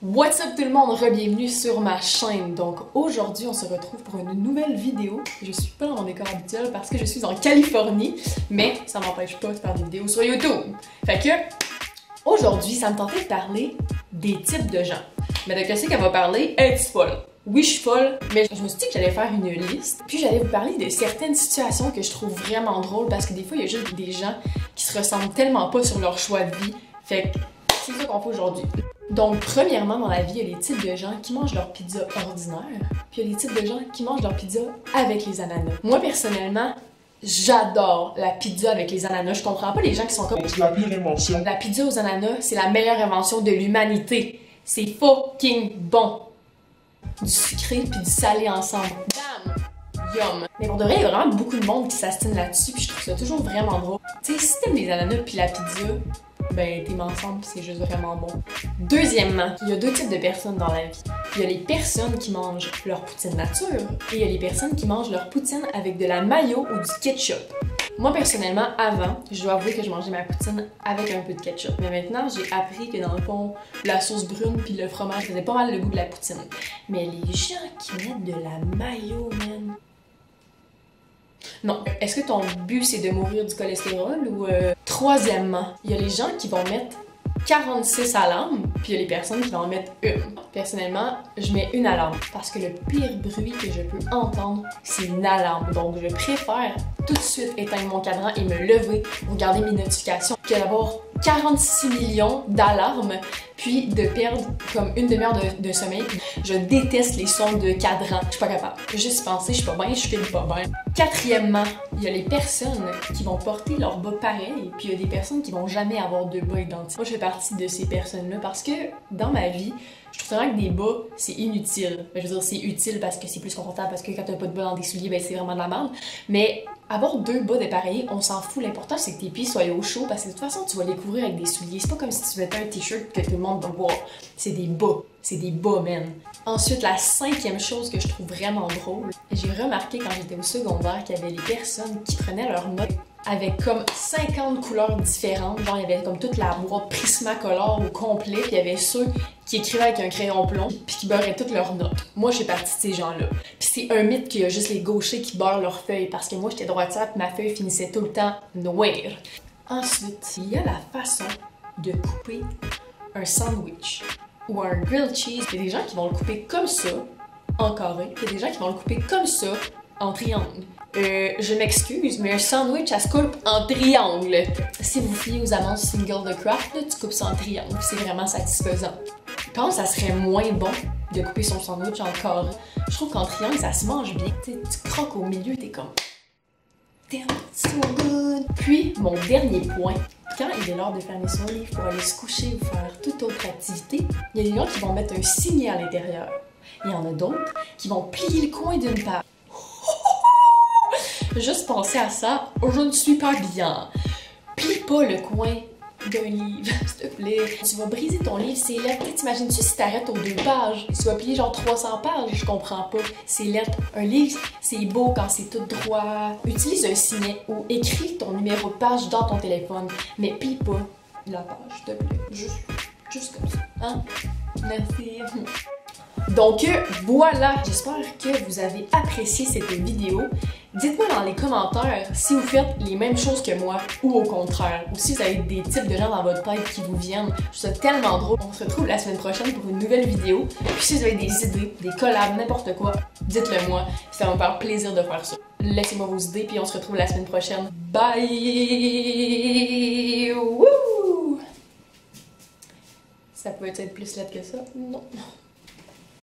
What's up tout le monde, re-bienvenue sur ma chaîne. Donc aujourd'hui on se retrouve pour une nouvelle vidéo. Je suis pas dans mon décor habituel parce que je suis en Californie, mais ça m'empêche pas de faire des vidéos sur YouTube. Fait que aujourd'hui ça me tentait de parler des types de gens. Mais de qu'est-ce qu'elle va parler? Es-tu folle? Oui, je suis folle, mais je me suis dit que j'allais faire une liste. Puis j'allais vous parler de certaines situations que je trouve vraiment drôles parce que des fois il y a juste des gens qui se ressemblent tellement pas sur leur choix de vie. Fait que c'est ça qu'on fait aujourd'hui. Donc, premièrement, dans la vie, il y a les types de gens qui mangent leur pizza ordinaire, puis il y a les types de gens qui mangent leur pizza avec les ananas. Moi, personnellement, j'adore la pizza avec les ananas. Je comprends pas les gens qui sont comme... C'est la pire invention. La pizza aux ananas, c'est la meilleure invention de l'humanité. C'est fucking bon. Du sucré puis du salé ensemble. Bam! Yum! Mais pour de vrai, il y a vraiment beaucoup de monde qui s'astine là-dessus, puis je trouve ça toujours vraiment drôle. Tu sais, si t'aimes les ananas puis la pizza, ben t'es ensemble, c'est juste vraiment bon. Deuxièmement, il y a deux types de personnes dans la vie. Il y a les personnes qui mangent leur poutine nature et il y a les personnes qui mangent leur poutine avec de la mayo ou du ketchup. Moi personnellement, avant, je dois avouer que je mangeais ma poutine avec un peu de ketchup. Mais maintenant, j'ai appris que dans le fond, la sauce brune puis le fromage faisait pas mal le goût de la poutine. Mais les gens qui mettent de la mayo, man... Non, est-ce que ton but c'est de mourir du cholestérol ou... Troisièmement, il y a les gens qui vont mettre 46 alarmes, puis il y a les personnes qui vont en mettre une. Personnellement, je mets une alarme parce que le pire bruit que je peux entendre, c'est une alarme. Donc je préfère tout de suite éteindre mon cadran et me lever pour garder mes notifications que d'avoir 46 millions d'alarmes puis de perdre comme une demi-heure de sommeil. Je déteste les sons de cadran. Je suis pas capable. Juste y penser, je suis pas bien, je file pas bien. Quatrièmement, il y a les personnes qui vont porter leur bas pareil, puis il y a des personnes qui vont jamais avoir de bas identiques. Moi, je fais partie de ces personnes-là parce que dans ma vie, je trouve vraiment que des bas, c'est inutile. Je veux dire, c'est utile parce que c'est plus confortable, parce que quand t'as pas de bas dans tes souliers, ben c'est vraiment de la merde. Mais avoir deux bas dépareillés, on s'en fout. L'important, c'est que tes pieds soient au chaud parce que de toute façon, tu vas les couvrir avec des souliers. C'est pas comme si tu mettais un t-shirt que tout le monde va voir. C'est des bas. C'est des bas, man. Ensuite, la cinquième chose que je trouve vraiment drôle, j'ai remarqué quand j'étais au secondaire qu'il y avait les personnes qui prenaient leurs notes avec comme 50 couleurs différentes. Genre, il y avait comme toute la boîte Prismacolor au complet, puis il y avait ceux qui écrivaient avec un crayon plomb, puis qui beurraient toutes leurs notes. Moi, je fais partie de ces gens-là. Puis c'est un mythe qu'il y a juste les gauchers qui beurrent leurs feuilles, parce que moi, j'étais droitière, puis ma feuille finissait tout le temps noire. Ensuite, il y a la façon de couper un sandwich ou un grilled cheese. Il y a des gens qui vont le couper comme ça, en carré, puis il y a des gens qui vont le couper comme ça, en triangle. Je m'excuse, mais un sandwich, ça se coupe en triangle. Si vous fiez aux annonces single de Kraft, là, tu coupes ça en triangle. C'est vraiment satisfaisant. Je pense que ça serait moins bon de couper son sandwich en carré. Je trouve qu'en triangle, ça se mange bien. Tu croques au milieu, t'es comme... Damn, so good! Puis, mon dernier point, quand il est l'heure de fermer son livre pour aller se coucher ou faire toute autre activité, il y a des gens qui vont mettre un signet à l'intérieur. Il y en a d'autres qui vont plier le coin d'une page. Juste penser à ça, je ne suis pas bien. Plie pas le coin d'un livre, s'il te plaît. Tu vas briser ton livre, c'est lettre. T'imagines-tu si t'arrêtes aux 2 pages? Tu vas plier genre 300 pages, je comprends pas. C'est lettre. Un livre, c'est beau quand c'est tout droit. Utilise un signet ou écris ton numéro de page dans ton téléphone, mais plie pas la page, s'il te plaît. Juste comme ça, hein? Merci. Donc voilà, j'espère que vous avez apprécié cette vidéo. Dites-moi dans les commentaires si vous faites les mêmes choses que moi ou au contraire, ou si vous avez des types de gens dans votre tête qui vous viennent. Je trouve ça tellement drôle. On se retrouve la semaine prochaine pour une nouvelle vidéo. Puis si vous avez des idées, des collabs, n'importe quoi, dites-le moi. Ça va me faire plaisir de faire ça. Laissez-moi vos idées, puis on se retrouve la semaine prochaine. Bye! Woo! Ça peut être plus lettre que ça? Non.